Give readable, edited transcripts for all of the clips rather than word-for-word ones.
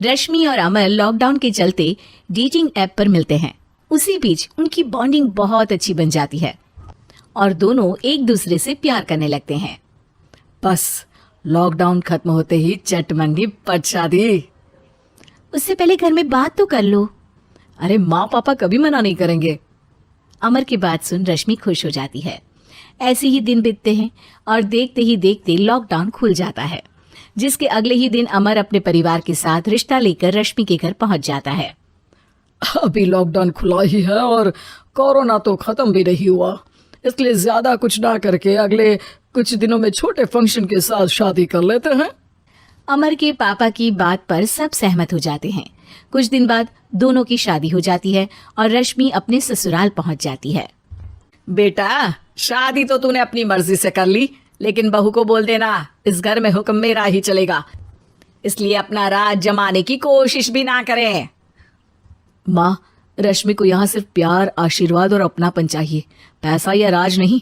रश्मि और अमर लॉकडाउन के चलते डेटिंग ऐप पर मिलते हैं। उसी बीच उनकी बॉन्डिंग बहुत अच्छी बन जाती है और दोनों एक दूसरे से प्यार करने लगते हैं। बस लॉकडाउन खत्म होते ही चट मंगी पट शादी। उससे पहले घर में बात तो कर लो। अरे माँ पापा कभी मना नहीं करेंगे। अमर की बात सुन रश्मि खुश हो जाती है। ऐसे ही दिन बीतते हैं और देखते ही देखते लॉकडाउन खुल जाता है, जिसके अगले ही दिन अमर अपने परिवार के साथ रिश्ता लेकर रश्मि के घर पहुंच जाता है। अभी लॉकडाउन खुला ही है और कोरोना तो खत्म भी नहीं हुआ, इसलिए ज्यादा कुछ ना करके अगले कुछ दिनों में छोटे फंक्शन के साथ शादी कर लेते हैं। अमर के पापा की बात पर सब सहमत हो जाते हैं। कुछ दिन बाद दोनों की शादी हो जाती है और रश्मि अपने ससुराल पहुंच जाती है। बेटा, शादी तो तूने अपनी मर्जी से कर ली, लेकिन बहू को बोल देना इस घर में हुक्म मेरा ही चलेगा, इसलिए अपना राज जमाने की कोशिश भी ना करें। माँ, रश्मि को यहाँ सिर्फ प्यार, आशीर्वाद और अपनापन चाहिए, पैसा या राज नहीं।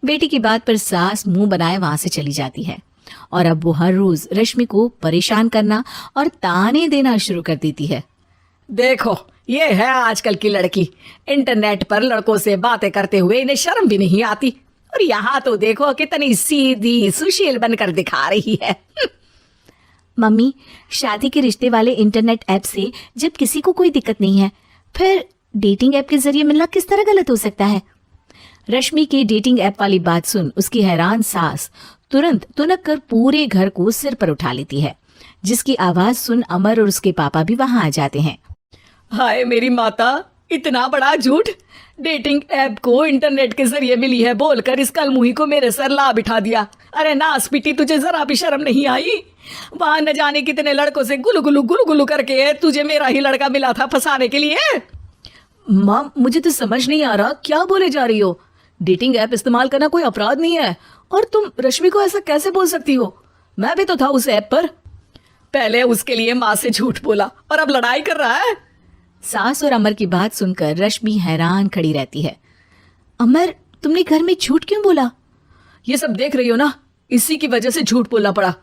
बेटी की बात पर सास मुंह बनाए वहां से चली जाती है और अब वो हर रोज रश्मि को परेशान करना और ताने देना शुरू कर देती है। देखो, ये है आजकल की लड़की, इंटरनेट पर लड़कों से बातें करते हुए इन्हें शर्म भी नहीं आती, और यहाँ तो देखो कितनी सीधी सुशील बनकर दिखा रही है। मम्मी, शादी के रिश्ते वाले इंटरनेट ऐप से जब किसी को कोई दिक्कत नहीं है, फिर डेटिंग ऐप के जरिए मिलना किस तरह गलत हो सकता है? रश्मि की डेटिंग ऐप वाली बात सुन उसकी हैरान सास तुरंत तुनक कर पूरे घर को सिर पर उठा लेती है, जिसकी आवाज सुन अमर और उसके पापा भी वहां आ जाते हैं। हाय मेरी माता, इतना बड़ा झूठ! डेटिंग ऐप को इंटरनेट के जरिए मिली है बोलकर इस कलमुही को मेरे सर ला बिठा दिया। अरे नास पीटी, तुझे जरा भी शर्म नहीं आई? वहां न जाने कितने लड़कों से गुलू गुलू करके तुझे मेरा ही लड़का मिला था फंसाने के लिए। माँ, मुझे तो समझ नहीं आ रहा क्या बोले जा रही हो। डेटिंग ऐप इस्तेमाल करना कोई अपराध नहीं है, और तुम रश्मि को ऐसा कैसे बोल सकती हो? मैं भी तो था उस ऐप पर। पहले उसके लिए माँ से झूठ बोला और अब लड़ाई कर रहा है। सास और अमर की बात सुनकर रश्मि हैरान खड़ी रहती है। अमर, तुमने घर में झूठ क्यों बोला? ये सब देख रही हो ना, इसी की वजह से झूठ बोलना पड़ा।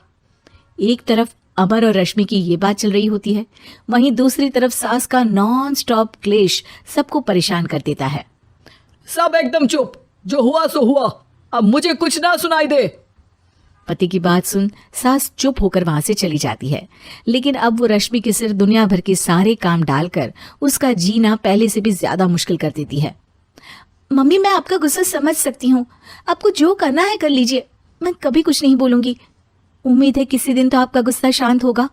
एक तरफ अमर और रश्मि की ये बात चल रही होती है, वहीं दूसरी तरफ सास का नॉन स्टॉप क्लेश सबको परेशान कर देता है। सब एकदम चुप, जो हुआ सो हुआ, अब मुझे कुछ ना सुनाई दे। पति की बात सुन सास चुप होकर वहां से चली जाती है, लेकिन अब वो रश्मि के सिर दुनिया भर के सारे काम डालकर उसका जीना पहले से भी ज्यादा मुश्किल कर देती है। मम्मी, मैं आपका गुस्सा समझ सकती हूँ, आपको जो करना है कर लीजिए, मैं कभी कुछ नहीं बोलूंगी। उम्मीद है किसी दिन तो आपका गुस्सा शांत होगा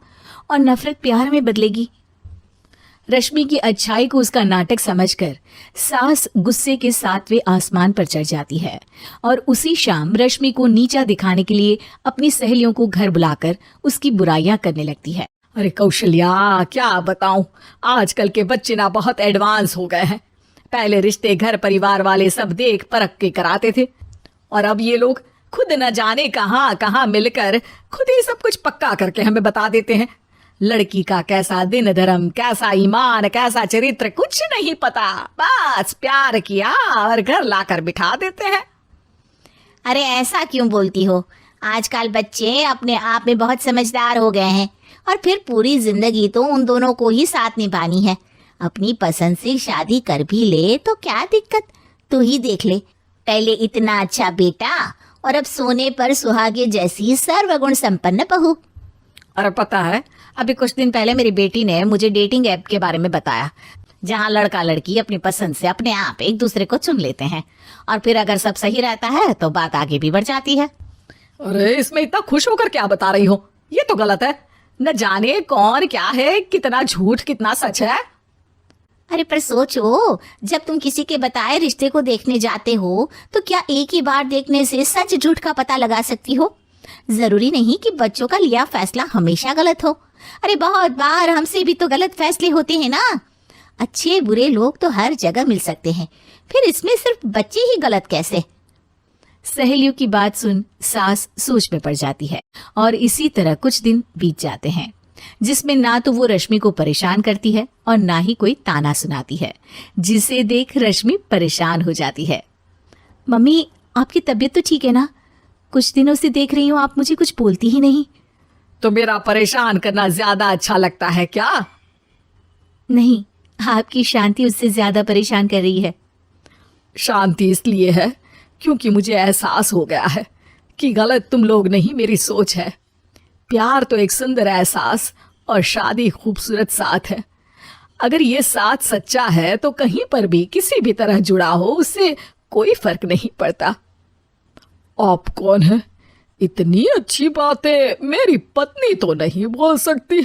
और नफरत प्यार में बदलेगी। रश्मि की अच्छाई को उसका नाटक समझकर सास गुस्से के 7वें आसमान पर चढ़ जाती है और उसी शाम रश्मि को नीचा दिखाने के लिए अपनी सहेलियों को घर बुलाकर उसकी बुराइयां करने लगती है। अरे कौशल्या, क्या बताऊं, आजकल के बच्चे ना बहुत एडवांस हो गए हैं। पहले रिश्ते घर परिवार वाले सब देख परख के कराते थे, और अब ये लोग खुद न जाने कहाँ कहाँ मिलकर खुद ही सब कुछ पक्का करके हमें बता देते हैं। लड़की का कैसा दिन धर्म, कैसा ईमान, कैसा चरित्र कुछ नहीं पता, बस प्यार किया और घर लाकर बिठा देते हैं। अरे ऐसा क्यों बोलती हो? आजकल बच्चे अपने आप में बहुत समझदार हो गए हैं, और फिर पूरी जिंदगी तो उन दोनों को ही साथ निभानी है। अपनी पसंद से शादी कर भी ले तो क्या दिक्कत? तू ही देख ले, पहले इतना अच्छा बेटा और अब सोने पर सुहागे जैसी सर्वगुण संपन्न बहू। और पता है, अभी कुछ दिन पहले मेरी बेटी ने मुझे डेटिंग ऐप के बारे में बताया, जहाँ लड़का लड़की अपनी पसंद से अपने आप एक दूसरे को चुन लेते हैं, और फिर अगर सब सही रहता है तो बात आगे भी बढ़ जाती है। अरे इसमें इतना खुश होकर क्या बता रही हो? ये तो गलत है। न जाने कौन क्या है, कितना झूठ कितना सच है। अरे पर सोचो, जब तुम किसी के बताए रिश्ते को देखने जाते हो तो क्या एक ही बार देखने से सच झूठ का पता लगा सकती हो? जरूरी नहीं कि बच्चों का लिया फैसला हमेशा गलत हो। अरे बहुत बार हमसे भी तो गलत फैसले होते हैं ना। अच्छे बुरे लोग तो हर जगह मिल सकते हैं, फिर इसमें सिर्फ बच्चे ही गलत कैसे? सहेलियों की बात सुन सास सोच में पड़ जाती है और इसी तरह कुछ दिन बीत जाते हैं, जिसमें ना तो वो रश्मि को परेशान करती है और ना ही कोई ताना सुनाती है, जिसे देख रश्मि परेशान हो जाती है। मम्मी, आपकी तबीयत तो ठीक है ना? कुछ दिनों से देख रही हूँ आप मुझे कुछ बोलती ही नहीं। तो मेरा परेशान करना ज्यादा अच्छा लगता है क्या? नहीं, आपकी शांति उससे ज्यादा परेशान कर रही है। शांति इसलिए है क्योंकि मुझे एहसास हो गया है कि गलत तुम लोग नहीं, मेरी सोच है। प्यार तो एक सुंदर एहसास और शादी खूबसूरत साथ है। अगर ये साथ सच्चा है तो कहीं पर भी किसी भी तरह जुड़ा हो, उससे कोई फर्क नहीं पड़ता। आप कौन है? इतनी अच्छी बातें मेरी पत्नी तो नहीं बोल सकती।